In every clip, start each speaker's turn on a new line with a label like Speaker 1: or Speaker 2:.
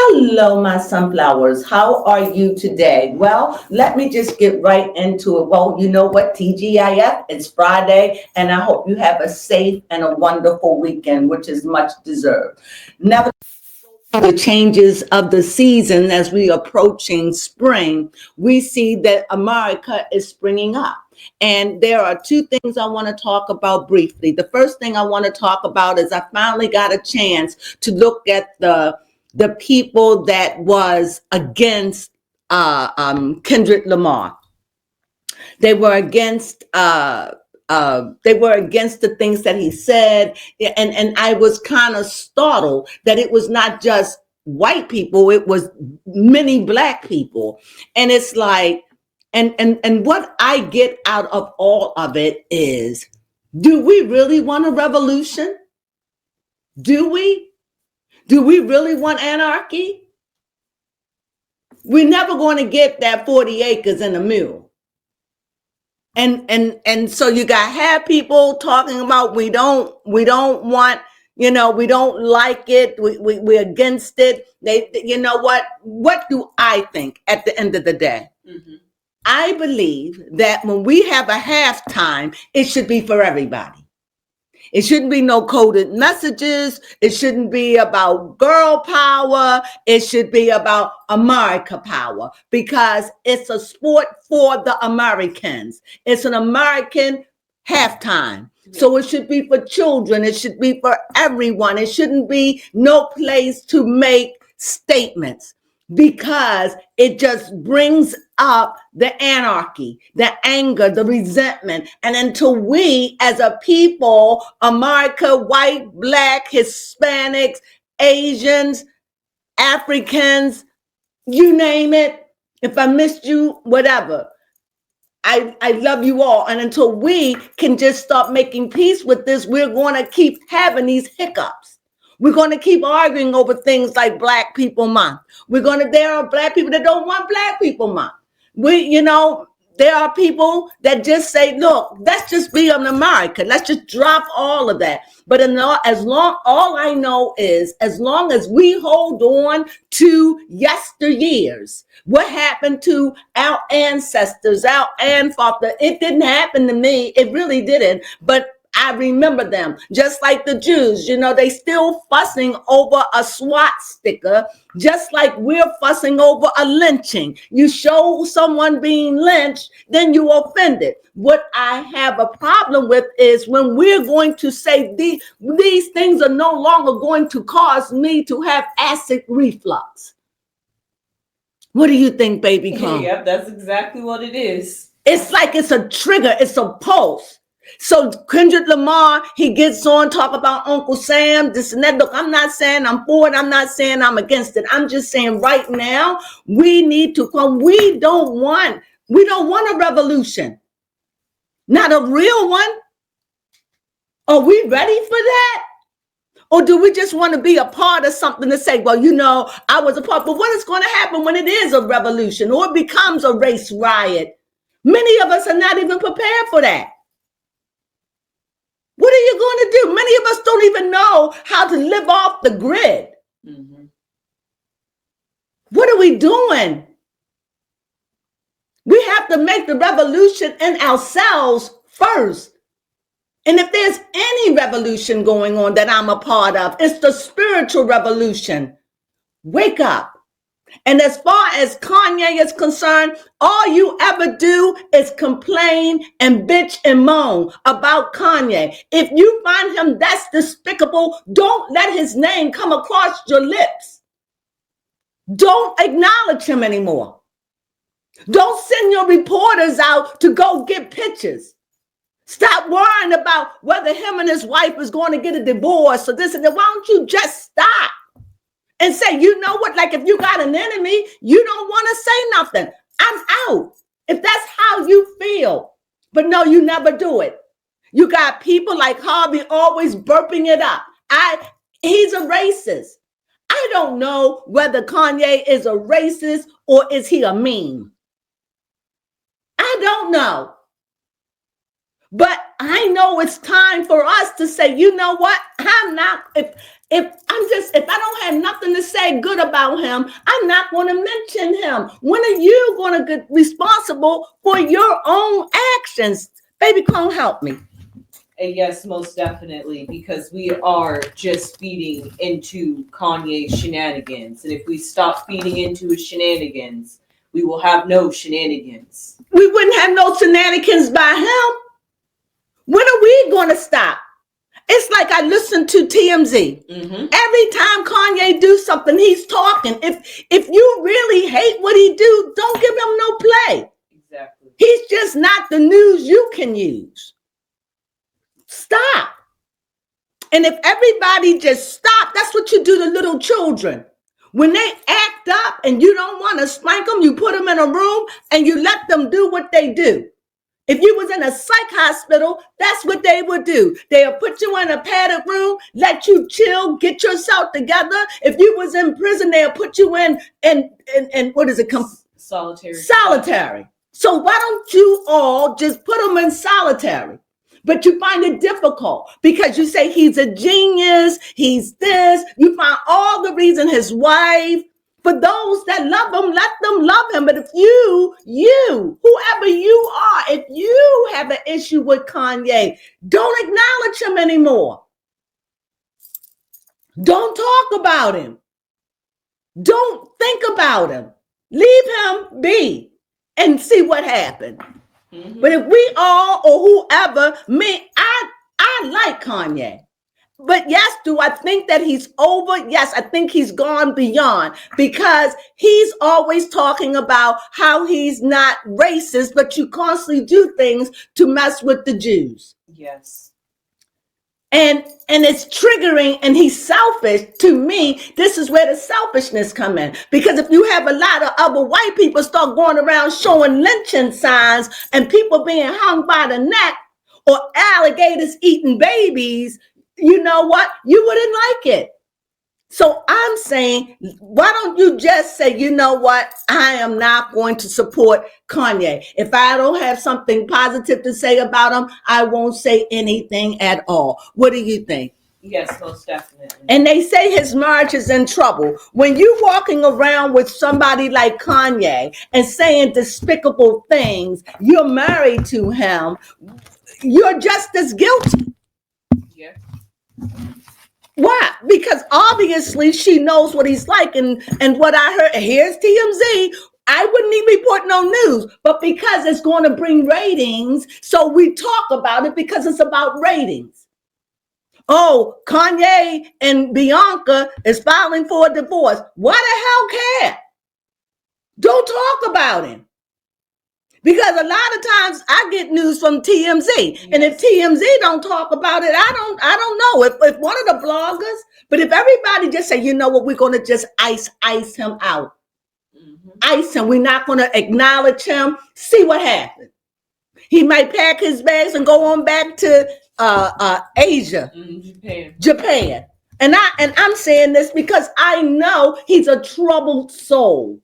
Speaker 1: Hello, my sunflowers. How are you today? Well, let me just get right into it. Well, you know what, TGIF, it's Friday, and I hope you have a safe and a wonderful weekend, which is much deserved. Never the changes of the season as we approaching spring, we see that America is springing up. And there are two things I want to talk about briefly. The first thing I want to talk about is I finally got a chance to look at the people that was against Kendrick Lamar. They were against the things that he said, and I was kind of startled that it was not just white people; it was many black people, and it's like, and what I get out of all of it is, do we really want a revolution? Do we? Do we really want anarchy? We're never going to get that 40 acres and a mule. And so you got have people talking about we don't want, we don't like it, we're against it. You know what do I think at the end of the day? Mm-hmm. I believe that when we have a halftime, it should be for everybody. It shouldn't be no coded messages. It shouldn't be about girl power. It should be about America power, because it's a sport for the Americans. It's an American halftime. So it should be for children. It should be for everyone. It shouldn't be no place to make statements, because it just brings up the anarchy, the anger, the resentment. And until we as a people, America, white, black, Hispanics, Asians, Africans, you name it, if I missed you, whatever, I love you all. And until we can just start making peace with this, we're going to keep having these hiccups. We're going to keep arguing over things like Black People Month. There are black people that don't want Black People Month. There are people that just say, look, let's just be an American. Let's just drop all of that. But all I know is, as long as we hold on to yesteryears, what happened to our ancestors, our ancestors, it didn't happen to me. It really didn't. But I remember them, just like the Jews, they still fussing over a SWAT sticker, just like we're fussing over a lynching. You show someone being lynched, then you offended. What I have a problem with is when we're going to say these things are no longer going to cause me to have acid reflux. What do you think, baby?
Speaker 2: Yep, that's exactly what it is.
Speaker 1: It's like it's a trigger, it's a pulse. So Kendrick Lamar, he gets on, talk about Uncle Sam, this and that. Look, I'm not saying I'm for it. I'm not saying I'm against it. I'm just saying right now, we need to come. We don't want a revolution. Not a real one. Are we ready for that? Or do we just want to be a part of something to say, well, I was a part. But what is going to happen when it is a revolution or it becomes a race riot? Many of us are not even prepared for that. What are you going to do? Many of us don't even know how to live off the grid. Mm-hmm. What are we doing? We have to make the revolution in ourselves first. And if there's any revolution going on that I'm a part of, it's the spiritual revolution. Wake up. And as far as Kanye is concerned, all you ever do is complain and bitch and moan about Kanye. If you find him that's despicable, don't let his name come across your lips. Don't acknowledge him anymore. Don't send your reporters out to go get pictures. Stop worrying about whether him and his wife is going to get a divorce or this and that. Why don't you just stop? And say, you know what, like if you got an enemy, you don't want to say nothing. I'm out. If that's how you feel. But no, you never do it. You got people like Harvey always burping it up. He's a racist. I don't know whether Kanye is a racist or is he a meme. I don't know. But I know it's time for us to say, you know what? I'm not, if I don't have nothing to say good about him, I'm not going to mention him. When are you going to get responsible for your own actions? Baby Crone, help me.
Speaker 2: And yes, most definitely, because we are just feeding into Kanye's shenanigans. And if we stop feeding into his shenanigans, we will have no shenanigans.
Speaker 1: We wouldn't have no shenanigans by him. When are we going to stop? It's like I listen to TMZ.
Speaker 2: Mm-hmm.
Speaker 1: Every time Kanye do something, he's talking. If you really hate what he do, don't give him no play.
Speaker 2: Exactly.
Speaker 1: He's just not the news you can use. Stop. And if everybody just stop, that's what you do to little children. When they act up and you don't want to spank them, you put them in a room and you let them do what they do. If you was in a psych hospital, that's what they would do. They'll put you in a padded room, let you chill, get yourself together. If you was in prison, they'll put you in what is it?
Speaker 2: Solitary.
Speaker 1: Solitary. So why don't you all just put them in solitary? But you find it difficult because you say he's a genius, he's this. You find all the reason his wife. For those that love him, let them love him. But if you, whoever you are, if you have an issue with Kanye, don't acknowledge him anymore. Don't talk about him. Don't think about him. Leave him be and see what happens. Mm-hmm. But if we all or whoever, I like Kanye. But yes, do I think that he's over? Yes, I think he's gone beyond because he's always talking about how he's not racist, but you constantly do things to mess with the Jews.
Speaker 2: Yes.
Speaker 1: And it's triggering and he's selfish. To me, this is where the selfishness come in. Because if you have a lot of other white people start going around showing lynching signs and people being hung by the neck or alligators eating babies, you know what? You wouldn't like it. So I'm saying, why don't you just say, you know what? I am not going to support Kanye. If I don't have something positive to say about him, I won't say anything at all. What do you think?
Speaker 2: Yes, most definitely.
Speaker 1: And they say his marriage is in trouble. When you're walking around with somebody like Kanye and saying despicable things, you're married to him, you're just as guilty.
Speaker 2: Yeah.
Speaker 1: Why? Because obviously she knows what he's like. And what I heard, here's TMZ. I wouldn't even report no news, but because it's going to bring ratings, so we talk about it because it's about ratings. Oh, Kanye and Bianca is filing for a divorce. Why the hell care? Don't talk about him. Because a lot of times I get news from TMZ. Yes. And if TMZ don't talk about it, I don't know. If one of the bloggers, but if everybody just say, you know what, we're going to just ice him out. Mm-hmm. Ice him. We're not going to acknowledge him. See what happens. He might pack his bags and go on back to Asia, Japan. And I'm saying this because I know he's a troubled soul.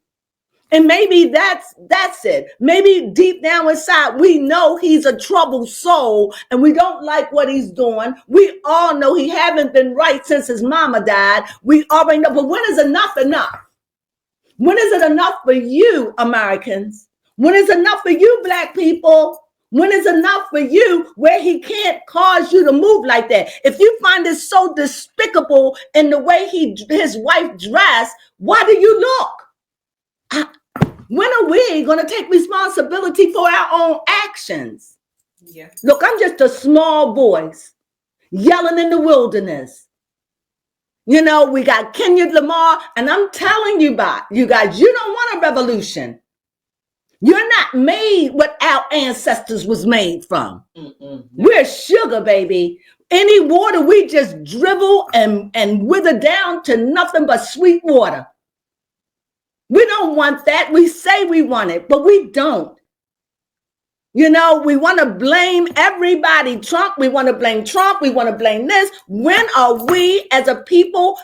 Speaker 1: And maybe that's it. Maybe deep down inside, we know he's a troubled soul and we don't like what he's doing. We all know he haven't been right since his mama died. We already know. But when is enough enough? When is it enough for you, Americans? When is enough for you, Black people? When is enough for you where he can't cause you to move like that? If you find it so despicable in the way his wife dressed, why do you look? When are we going to take responsibility for our own actions? Yeah. Look, I'm just a small voice yelling in the wilderness. You know, we got Kenya Lamar, and I'm telling you about you guys, you don't want a revolution. You're not made what our ancestors was made from. No. We're sugar, baby. Any water, we just dribble and wither down to nothing but sweet water. We don't want that. We say we want it, but we don't. You know, we want to blame everybody. Trump, we want to blame Trump. We want to blame this. When are we as a people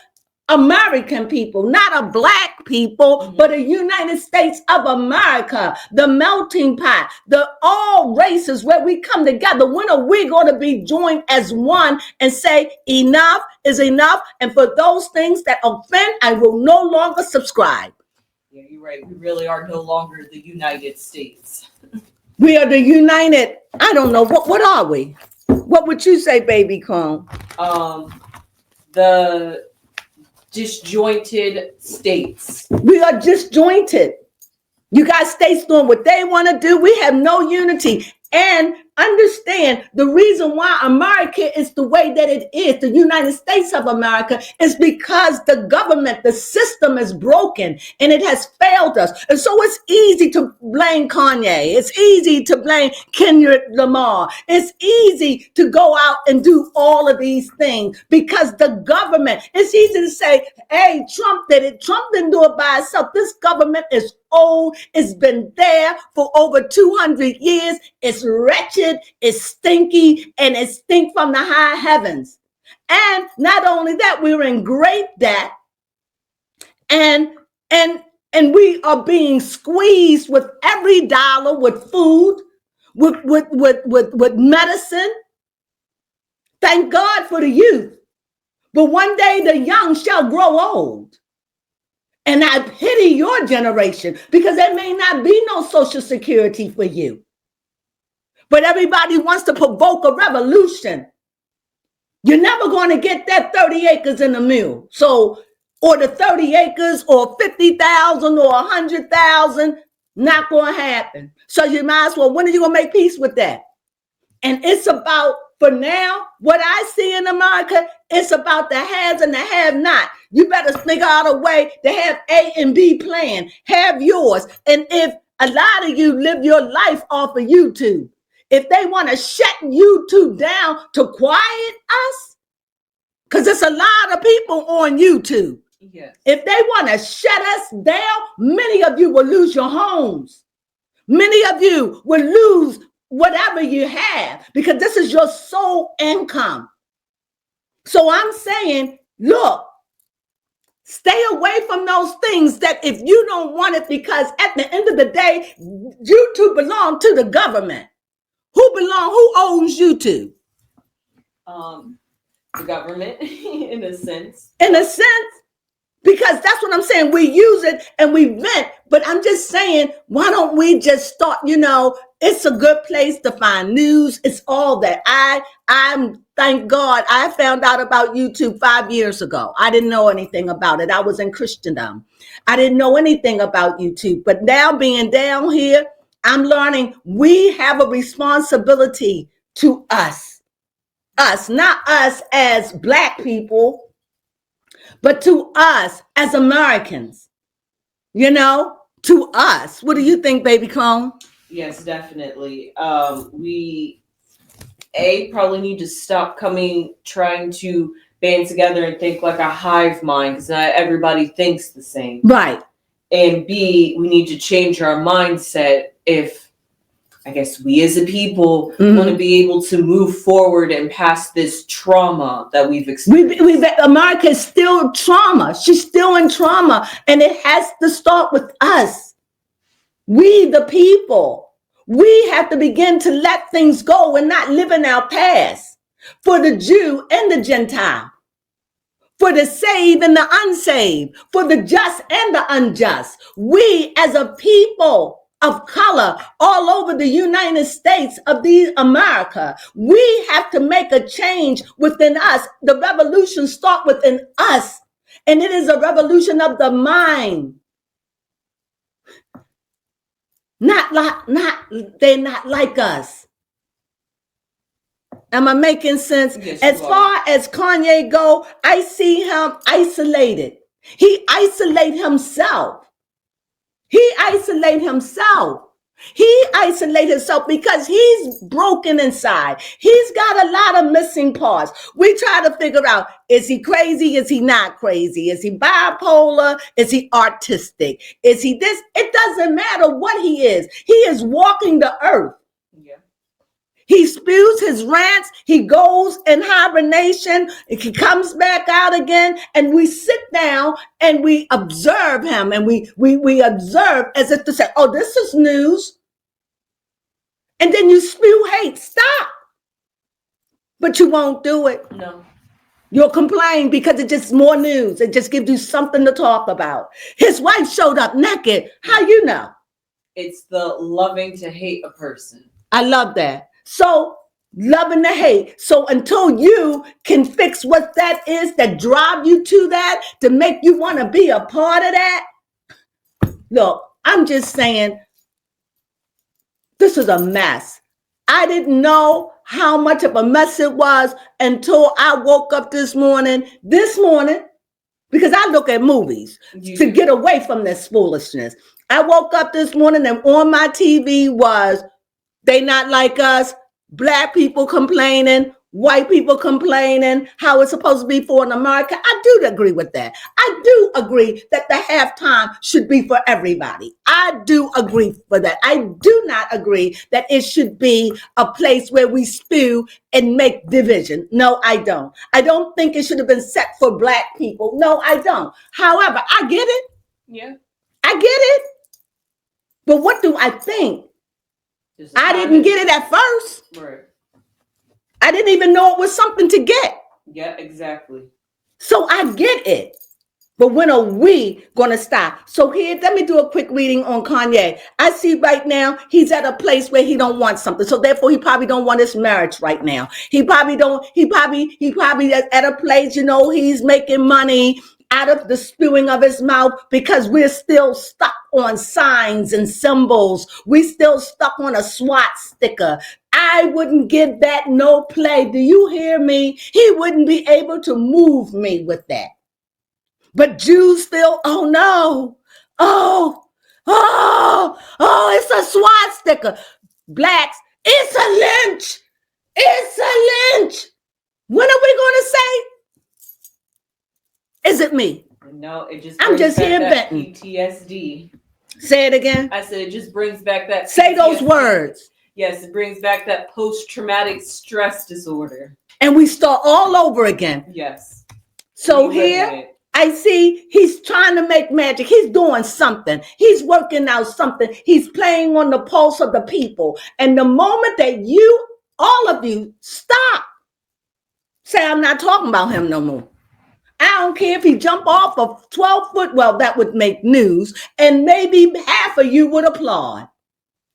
Speaker 1: American people, not a black people, but a United States of America, the melting pot, the all races where we come together. When are we going to be joined as one and say enough is enough? And for those things that offend, I will no longer subscribe.
Speaker 2: Yeah, you're right. We really are no longer the United States.
Speaker 1: We are the United, I don't know, what are we? What would you say, baby Crone?
Speaker 2: The disjointed states.
Speaker 1: We are disjointed. You got states doing what they want to do. We have no unity. And understand the reason why America is the way that it is, the United States of America, is because the government, the system is broken and it has failed us. And so it's easy to blame Kanye. It's easy to blame Kendrick Lamar. It's easy to go out and do all of these things because the government, it's easy to say, hey, Trump did it. Trump didn't do it by itself. This government is old. It's been there for over 200 years. It's wretched. It's stinky, and it stinks from the high heavens. And not only that, we're in great debt, and we are being squeezed with every dollar, with food, with medicine. Thank God for the youth, but one day the young shall grow old. And I pity your generation because there may not be no Social Security for you. But everybody wants to provoke a revolution. You're never going to get that 30 acres in a mill. So, or the 30 acres or 50,000 or 100,000, not going to happen. So you might as well, when are you going to make peace with that? And it's about, for now, what I see in America, it's about the haves and the have-not. You better figure out a way to have A and B plan. Have yours. And if a lot of you live your life off of YouTube, if they want to shut YouTube down to quiet us, because there's a lot of people on YouTube.
Speaker 2: Yes.
Speaker 1: If they want to shut us down, many of you will lose your homes. Many of you will lose whatever you have because this is your sole income. So I'm saying, look, stay away from those things that if you don't want it, because at the end of the day, YouTube belongs to the government. Who owns YouTube?
Speaker 2: The government, in a sense.
Speaker 1: In a sense, because that's what I'm saying. We use it and we vent, but I'm just saying, why don't we just start, it's a good place to find news. It's all that. I'm thank God, I found out about YouTube 5 years ago. I didn't know anything about it. I was in Christendom. I didn't know anything about YouTube, but now being down here, I'm learning we have a responsibility to us, not us as Black people, but to us as Americans, to us. What do you think, baby Crone?
Speaker 2: Yes, definitely. We probably need to stop trying to band together and think like a hive mind, because not everybody thinks the same.
Speaker 1: Right.
Speaker 2: And B, we need to change our mindset if, I guess, we as a people want to be able to move forward and past this trauma that we've experienced.
Speaker 1: America is still trauma. She's still in trauma. And it has to start with us. We, the people, we have to begin to let things go and not live in our past. For the Jew and the Gentile. For the saved and the unsaved. For the just and the unjust. We as a people of color all over the United States of America. We have to make a change within us. The revolution starts within us. And it is a revolution of the mind. They're not like us. Am I making sense?
Speaker 2: Yes,
Speaker 1: as far as Kanye go, I see him isolated. He isolate himself. He isolate himself because he's broken inside. He's got a lot of missing parts. We try to figure out, is he crazy? Is he not crazy? Is he bipolar? Is he artistic? Is he this? It doesn't matter what he is. He is walking the earth.
Speaker 2: Yeah.
Speaker 1: He spews his rants. He goes in hibernation. He comes back out again, and we sit down and we observe him, and we observe as if to say, "Oh, this is news." And then you spew hate. Stop. But you won't do it.
Speaker 2: No.
Speaker 1: You'll complain because it's just more news. It just gives you something to talk about. His wife showed up naked. How you know?
Speaker 2: It's the loving to hate a person.
Speaker 1: I love that. So loving to hate. So until you can fix what that is that drive you to that, to make you want to be a part of that. Look, I'm just saying, this is a mess. I didn't know how much of a mess it was until I woke up this morning, because I look at movies to get away from this foolishness. I woke up this morning and on my TV was, they not like us, black people complaining, white people complaining, how it's supposed to be for in America. I do agree with that. I do agree that the halftime should be for everybody. I do agree for that. I do not agree that it should be a place where we spew and make division. No, I don't. I don't think it should have been set for black people. No, I don't. However, I get it.
Speaker 2: Yeah.
Speaker 1: I get it. But what do I think? I didn't get it at first.
Speaker 2: Right.
Speaker 1: I didn't even know it was something to get.
Speaker 2: Yeah, exactly.
Speaker 1: So I get it. But when are we going to stop? So here, let me do a quick reading on Kanye. I see right now he's at a place where he don't want something. So therefore, he probably don't want his marriage right now. He probably at a place, he's making money out of the spewing of his mouth because we're still stuck on signs and symbols. We still stuck on a SWAT sticker. I wouldn't give that no play. Do you hear me? He wouldn't be able to move me with that. But Jews still, oh no. It's a SWAT sticker. Blacks, it's a lynch. It's a lynch. When are we going to say? Is it me?
Speaker 2: No, it just
Speaker 1: I'm just here
Speaker 2: that
Speaker 1: venting.
Speaker 2: PTSD.
Speaker 1: Say it again.
Speaker 2: I said it just brings back that PTSD.
Speaker 1: Say those words.
Speaker 2: Yes, it brings back that post-traumatic stress disorder.
Speaker 1: And we start all over again.
Speaker 2: Yes.
Speaker 1: So here, I see he's trying to make magic. He's doing something. He's working out something. He's playing on the pulse of the people. And the moment that all of you, stop. Say, I'm not talking about him no more. I don't care if he jump off a 12-foot. Well, that would make news. And maybe half of you would applaud.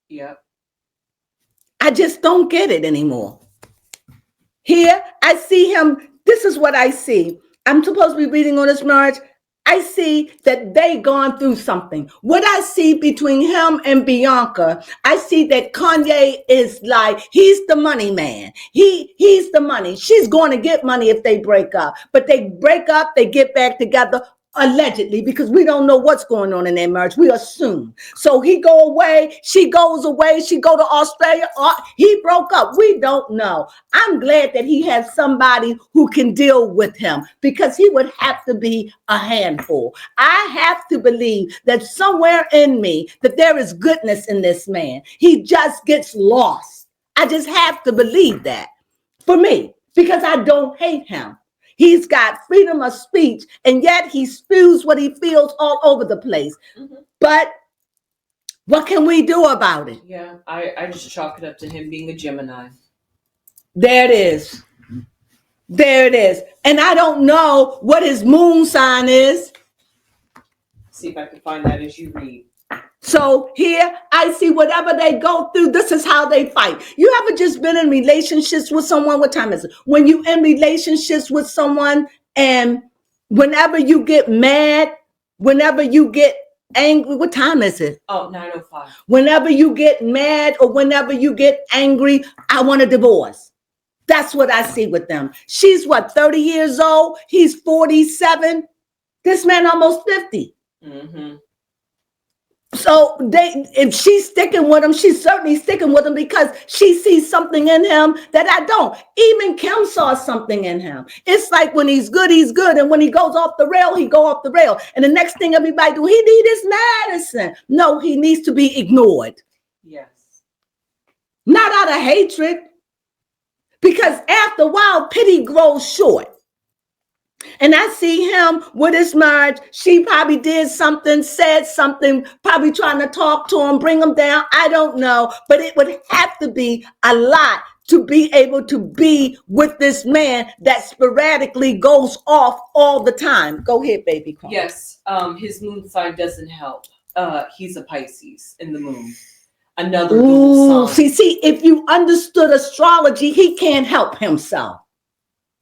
Speaker 2: Yep.
Speaker 1: I just don't get it anymore. Here, I see him. This is what I see. I'm supposed to be reading on his marriage. I see that they gone through something. What I see between him and Bianca, I see that Kanye is like, he's the money man. He's the money. She's going to get money if they break up. But they break up, they get back together. Allegedly, because we don't know what's going on in their marriage. We assume. So he go away, she goes away, she go to Australia, he broke up. We don't know. I'm glad that he has somebody who can deal with him because he would have to be a handful. I have to believe that somewhere in me that there is goodness in this man. He just gets lost. I just have to believe that for me because I don't hate him. He's got freedom of speech, and yet he spews what he feels all over the place. Mm-hmm. But what can we do about it?
Speaker 2: Yeah, I just chalk it up to him being a Gemini.
Speaker 1: There it is. There it is. And I don't know what his moon sign is.
Speaker 2: See if I can find that as you read.
Speaker 1: So here I see whatever they go through, this is how they fight. You ever just been in relationships with someone? What time is it? When you in relationships with someone and whenever you get mad, whenever you get angry, what time is it?
Speaker 2: Oh, 9:05.
Speaker 1: Whenever you get mad or whenever you get angry, I want a divorce. That's what I see with them. She's 30 years old? He's 47. This man almost 50. Mm-hmm. So if she's sticking with him, she's certainly sticking with him because she sees something in him that I don't. Even Kim saw something in him. It's like when he's good, and when he goes off the rail, he go off the rail. And the next thing everybody do, he need his medicine. No, he needs to be ignored.
Speaker 2: Yes.
Speaker 1: Not out of hatred. Because after a while, pity grows short. And I see him with his marriage. She probably did something, said something, probably trying to talk to him, bring him down. I don't know. But it would have to be a lot to be able to be with this man that sporadically goes off all the time. Go ahead, baby. Crone.
Speaker 2: Yes, his moon sign doesn't help. He's a Pisces in the moon. Another dual sign.
Speaker 1: See, if you understood astrology, he can't help himself.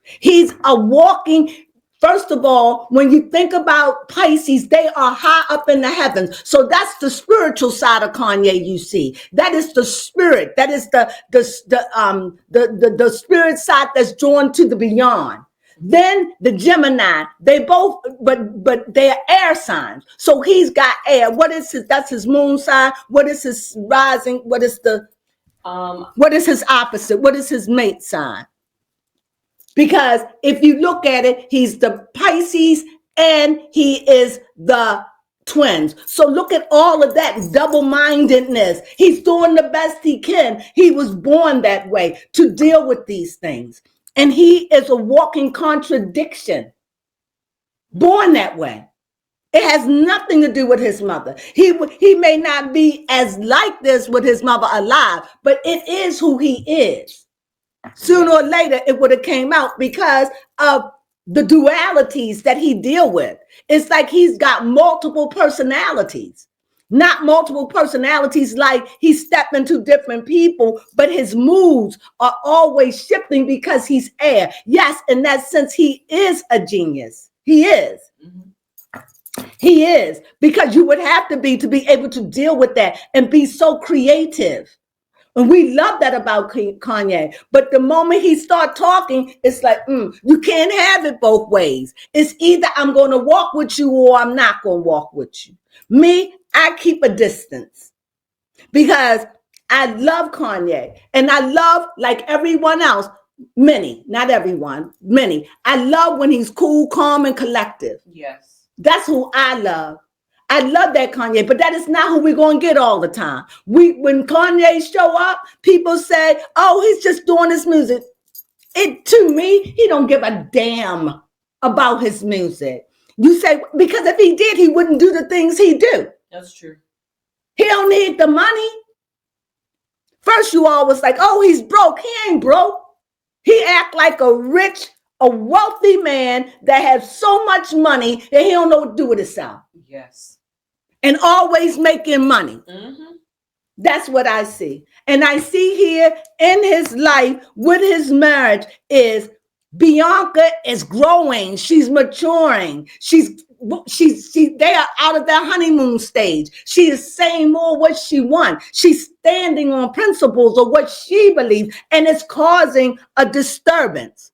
Speaker 1: He's a walking, first of all, when you think about Pisces, they are high up in the heavens. So that's the spiritual side of Kanye you see. That is the spirit. That is the spirit side that's drawn to the beyond. Then the Gemini, they both, but they're air signs. So he's got air. What is his, that's his moon sign. What is his rising? What is his opposite? What is his mate sign? Because if you look at it, he's the Pisces and he is the twins. So look at all of that double-mindedness. He's doing the best he can. He was born that way to deal with these things. And he is a walking contradiction. Born that way. It has nothing to do with his mother. He may not be as like this with his mother alive, but it is who he is. Sooner or later, it would have came out because of the dualities that he deal with. It's like he's got multiple personalities, not multiple personalities like he's stepping to different people, but his moods are always shifting because he's air. Yes, in that sense, he is a genius. He is. Mm-hmm. He is, because you would have to be able to deal with that and be so creative. And we love that about Kanye. But the moment he start talking, it's like, you can't have it both ways. It's either I'm going to walk with you or I'm not going to walk with you. Me, I keep a distance because I love Kanye. And I love, like everyone else, many, not everyone, many. I love when he's cool, calm, and collective.
Speaker 2: Yes.
Speaker 1: That's who I love. I love that Kanye, but that is not who we're going to get all the time. When Kanye show up, people say, oh, he's just doing his music. To me, he don't give a damn about his music. You say, because if he did, he wouldn't do the things he do.
Speaker 2: That's true.
Speaker 1: He don't need the money. First, you always like, oh, he's broke. He ain't broke. He act like a wealthy man that has so much money that he don't know what to do with himself.
Speaker 2: Yes.
Speaker 1: And always making money. Mm-hmm. That's what I see. And I see here in his life with his marriage is Bianca is growing. She's maturing. They are out of their honeymoon stage. She is saying more what she wants. She's standing on principles of what she believes, and it's causing a disturbance.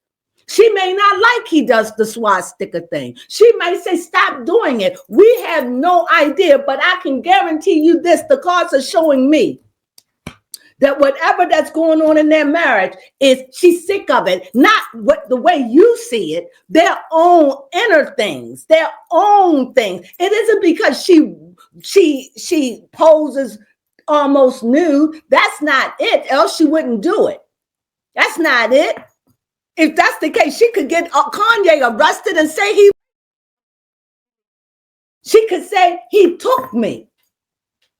Speaker 1: She may not like he does the swastika thing. She might say, stop doing it. We have no idea, but I can guarantee you this. The cards are showing me that whatever that's going on in their marriage is she's sick of it. Not the way you see it, their own inner things, their own things. It isn't because she poses almost nude. That's not it. Else she wouldn't do it. That's not it. If that's the case, she could get Kanye arrested and say she could say he took me.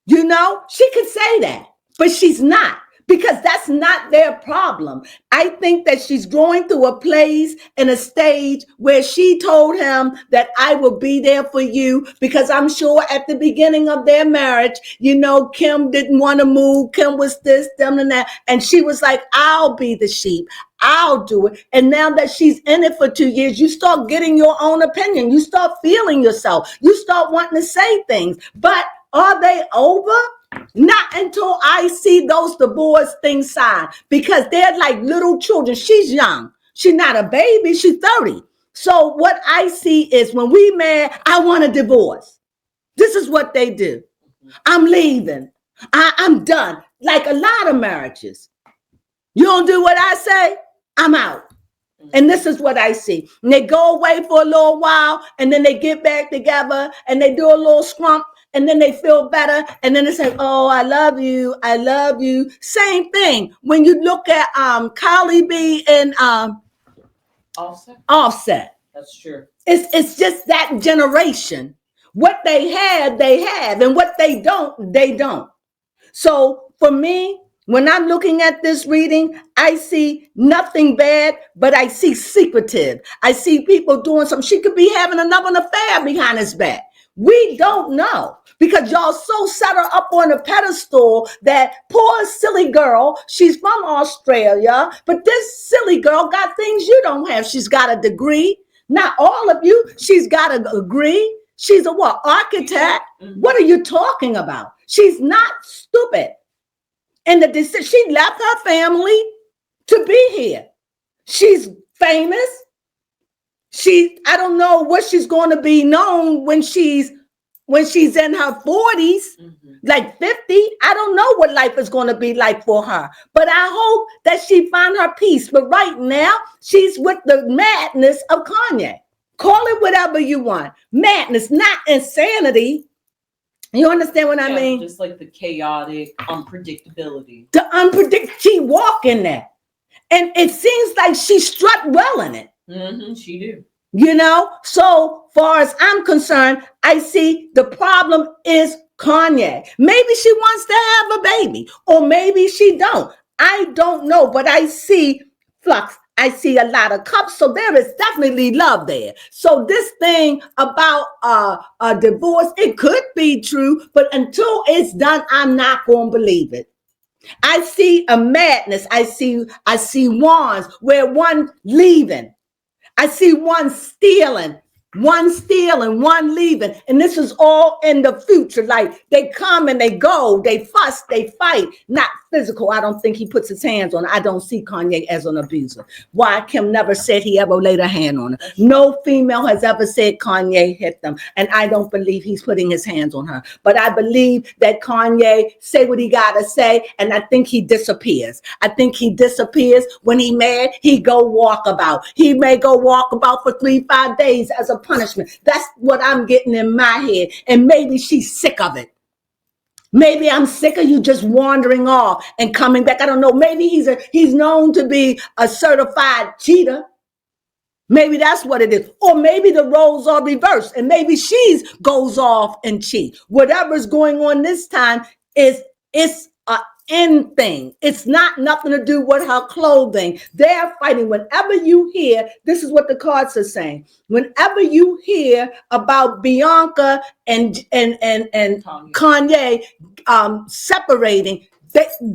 Speaker 1: You know, she could say that, but she's not, because that's not their problem. I think that she's going through a place and a stage where she told him that I will be there for you, because I'm sure at the beginning of their marriage, you know, Kim didn't want to move. Kim was this, them, and that. And she was like, I'll be the sheep. I'll do it. And now that she's in it for 2 years, you start getting your own opinion. You start feeling yourself. You start wanting to say things. But are they over? Not until I see those divorce things signed, because they're like little children. She's young. She's not a baby. She's 30. So what I see is when we marry, I want a divorce. This is what they do. I'm leaving. I'm done. Like a lot of marriages. You don't do what I say, I'm out. And this is what I see. And they go away for a little while, and then they get back together, and they do a little scrump, and then they feel better, and then they say, oh, I love you, I love you. Same thing when you look at Carly B and Offset.
Speaker 2: That's true.
Speaker 1: It's just that generation. What they have, and what they don't. So for me, when I'm looking at this reading, I see nothing bad, but I see secretive. I see people doing something. She could be having another affair behind his back. We don't know because y'all so set her up on a pedestal that poor silly girl, she's from Australia, but this silly girl got things you don't have. She's got a degree. Not all of you. She's got a degree. She's a what? Architect.
Speaker 2: Mm-hmm.
Speaker 1: What are you talking about? She's not stupid. And she left her family to be here. She's famous. I don't know what she's going to be known when she's in her 40s, like 50. I don't know what life is going to be like for her. But I hope that she find her peace. But right now, she's with the madness of Kanye. Call it whatever you want. Madness, not insanity. You understand what I mean?
Speaker 2: Just like the chaotic unpredictability.
Speaker 1: She walk in that. And it seems like she strut well in it.
Speaker 2: Mm-hmm, she do.
Speaker 1: You know? So far as I'm concerned, I see the problem is Kanye. Maybe she wants to have a baby. Or maybe she don't. I don't know. But I see flux. I see a lot of cups, so there is definitely love there. So this thing about a divorce, it could be true, but until it's done, I'm not going to believe it. I see a madness. I see wands where one leaving. I see one stealing, one leaving. And this is all in the future. Like they come and they go, they fuss, they fight, not physical. I don't think he puts his hands on her. I don't see Kanye as an abuser. Why? Kim never said he ever laid a hand on her. No female has ever said Kanye hit them. And I don't believe he's putting his hands on her. But I believe that Kanye say what he got to say. And I think he disappears. I think he disappears when he mad. He go walkabout. He may go walkabout for 3-5 days as a punishment. That's what I'm getting in my head. And maybe she's sick of it. Maybe I'm sick of you just wandering off and coming back. I don't know. Maybe he's known to be a certified cheater. Maybe that's what it is. Or maybe the roles are reversed and maybe she goes off and cheat. Whatever's going on this time it's a end thing. It's not nothing to do with her clothing. They're fighting. Whenever you hear, this is what the cards are saying. Whenever you hear about Bianca and Kanye separating,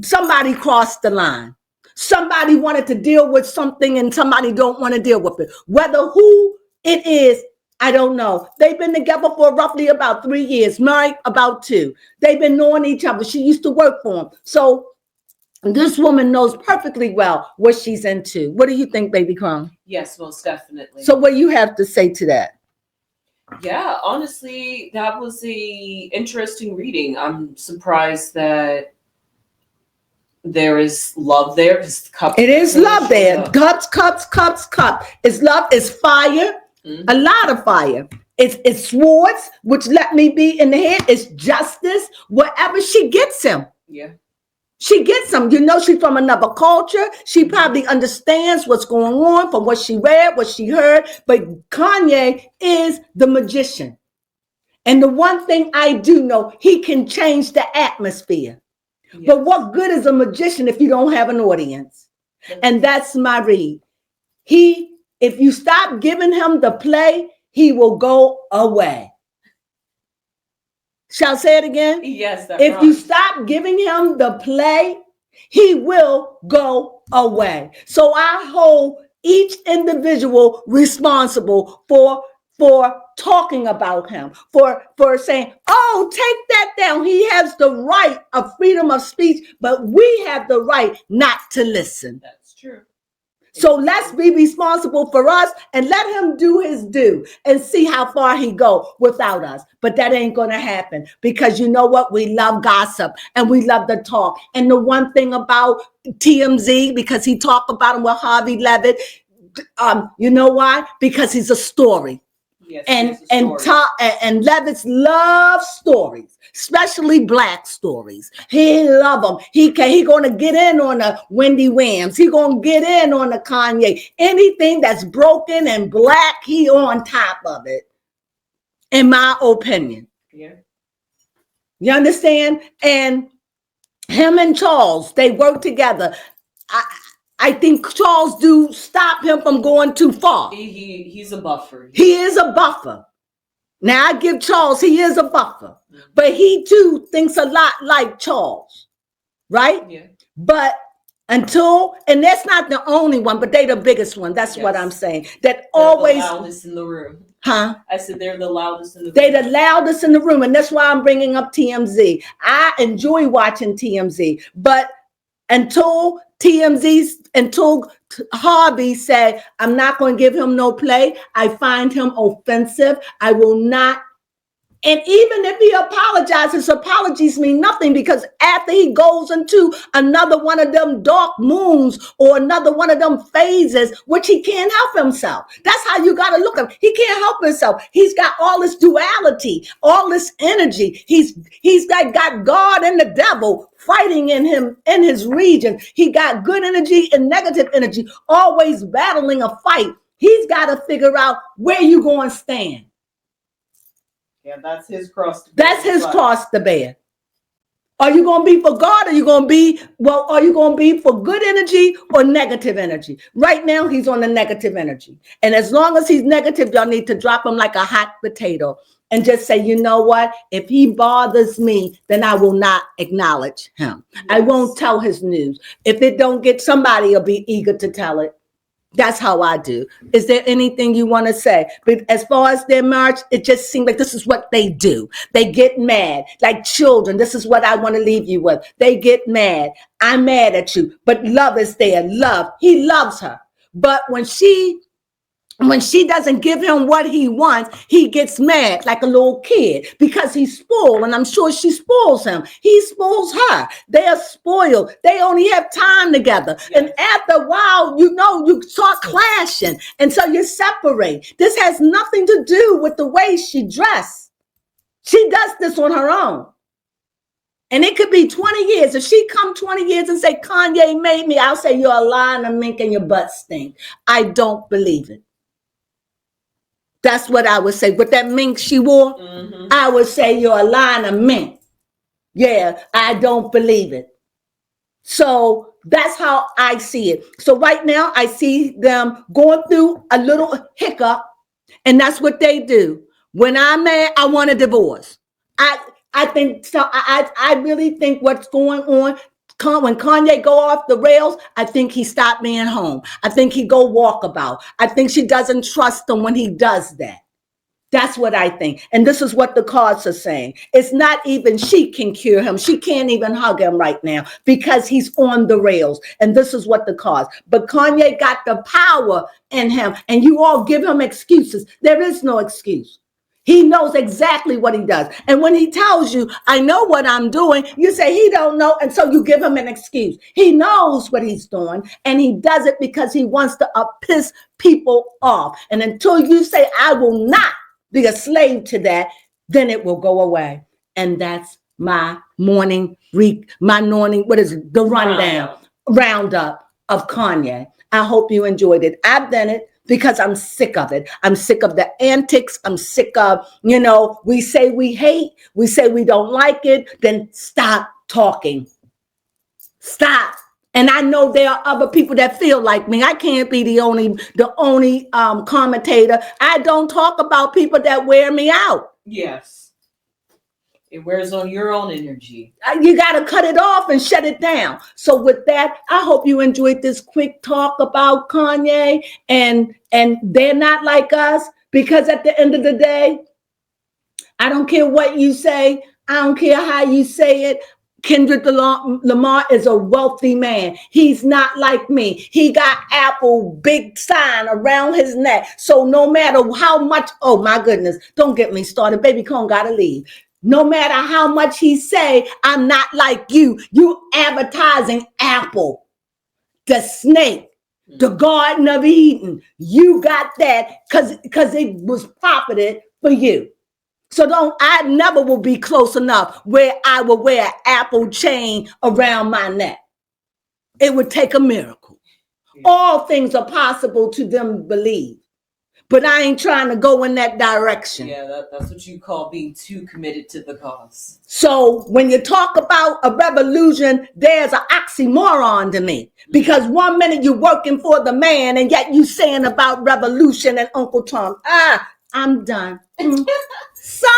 Speaker 1: somebody crossed the line. Somebody wanted to deal with something and somebody don't want to deal with it. Whether who it is, I don't know. They've been together for roughly about 3 years, married about 2. They've been knowing each other. She used to work for him. So this woman knows perfectly well what she's into. What do you think, baby Crone?
Speaker 2: Yes, most definitely.
Speaker 1: So what do you have to say to that?
Speaker 2: Yeah, honestly, that was a interesting reading. I'm surprised that there is love there.
Speaker 1: It is love there. Cups. It's love. It's fire. Mm-hmm. A lot of fire. It's swords, which let me be in the head. It's justice. Wherever she gets him.
Speaker 2: Yeah.
Speaker 1: She gets him. You know, she's from another culture. She probably understands what's going on from what she read, what she heard. But Kanye is the magician. And the one thing I do know, he can change the atmosphere. Yes. But what good is a magician if you don't have an audience? Yes. And that's my read. If you stop giving him the play, he will go away. Shall I say it again?
Speaker 2: Yes.
Speaker 1: If you stop giving him the play, he will go away. So I hold each individual responsible for talking about him, for saying, oh, take that down. He has the right of freedom of speech, but we have the right not to listen.
Speaker 2: That's true.
Speaker 1: So let's be responsible for us and let him do his due and see how far he go without us. But that ain't going to happen because you know what? We love gossip and we love the talk. And the one thing about TMZ, because he talked about him with Harvey Levitt, you know why? Because he's a story.
Speaker 2: Yes,
Speaker 1: and Levitt loves stories, especially black stories. He love them. He gonna get in on the Wendy Williams. He gonna get in on the Kanye. Anything that's broken and black, he on top of it. In my opinion.
Speaker 2: Yeah.
Speaker 1: You understand? And him and Charles, they work together. I think Charles do stop him from going too far.
Speaker 2: He's a buffer.
Speaker 1: He is a buffer. Now I give Charles, he is a buffer, but he too thinks a lot like Charles, right?
Speaker 2: Yeah.
Speaker 1: But until, and that's not the only one, but they the biggest one. That's what I'm saying. That
Speaker 2: they're
Speaker 1: always
Speaker 2: the loudest in the room.
Speaker 1: Huh?
Speaker 2: I said they're the loudest in the room.
Speaker 1: They're the loudest in the room, and that's why I'm bringing up TMZ. I enjoy watching TMZ, but until Harvey said, I'm not going to give him no play. I find him offensive. I will not. And even if he apologizes, apologies mean nothing, because after he goes into another one of them dark moons or another one of them phases, which he can't help himself. That's how you got to look at him. He can't help himself. He's got all this duality, all this energy. He's got God and the devil fighting in him, in his region. He got good energy and negative energy, always battling a fight. He's got to figure out where you going to stand.
Speaker 2: Yeah, that's his cross to bear.
Speaker 1: That's his cross to bear. Are you going to be for God, or are you going to be for good energy or negative energy? Right now, he's on the negative energy. And as long as he's negative, y'all need to drop him like a hot potato and just say, you know what? If he bothers me, then I will not acknowledge him. Yes. I won't tell his news. If it don't get, somebody will be eager to tell it. That's how I do. Is there anything you want to say? But as far as their marriage, it just seems like this is what they do. They get mad like children. This is what I want to leave you with. They get mad. I'm mad at you, but love is there. Love. He loves her. But when she doesn't give him what he wants, he gets mad like a little kid because he's spoiled, and I'm sure she spoils him. He spoils her. They are spoiled. They only have time together. Yes. And after a while, you start clashing, and so you separate. This has nothing to do with the way she dressed. She does this on her own. And it could be 20 years. If she come 20 years and say, Kanye made me, I'll say, you're a lying a mink and your butt stink. I don't believe it. That's what I would say. With that mink she wore, I would say you're a line of mink. Yeah, I don't believe it. So that's how I see it. So right now I see them going through a little hiccup, and that's what they do. When I'm mad, I want a divorce. I think so. I really think what's going on. When Kanye go off the rails, I think he stopped being home. I think he go walkabout. I think she doesn't trust him when he does that. That's what I think. And this is what the cards are saying. It's not even she can cure him. She can't even hug him right now because he's on the rails. And this is what the cards. But Kanye got the power in him, and you all give him excuses. There is no excuse. He knows exactly what he does. And when he tells you, I know what I'm doing, you say he don't know. And so you give him an excuse. He knows what he's doing, and he does it because he wants to piss people off. And until you say, I will not be a slave to that, then it will go away. And that's my morning, what is it? The roundup of Kanye. I hope you enjoyed it. I've done it. Because I'm sick of it. I'm sick of the antics. I'm sick of, we say we hate, we say we don't like it, then stop talking. Stop. And I know there are other people that feel like me. I can't be the only commentator. I don't talk about people that wear me out.
Speaker 2: Yes. It wears on your own energy.
Speaker 1: You got to cut it off and shut it down. So with that, I hope you enjoyed this quick talk about Kanye. And they're not like us, because at the end of the day, I don't care what you say. I don't care how you say it. Kendrick Lamar is a wealthy man. He's not like me. He got Apple big sign around his neck. So no matter how much, oh my goodness, don't get me started. Baby Crone gotta leave. No matter how much he say, I'm not like you. You advertising Apple, the snake. The Garden of Eden. You got that because it was profited for you. So I never will be close enough where I will wear an apple chain around my neck. It would take a miracle. All things are possible to them believe. But I ain't trying to go in that direction.
Speaker 2: Yeah, that's what you call being too committed to the cause.
Speaker 1: So when you talk about a revolution, there's an oxymoron to me. Because 1 minute you're working for the man, and yet you saying about revolution and Uncle Tom. I'm done. Son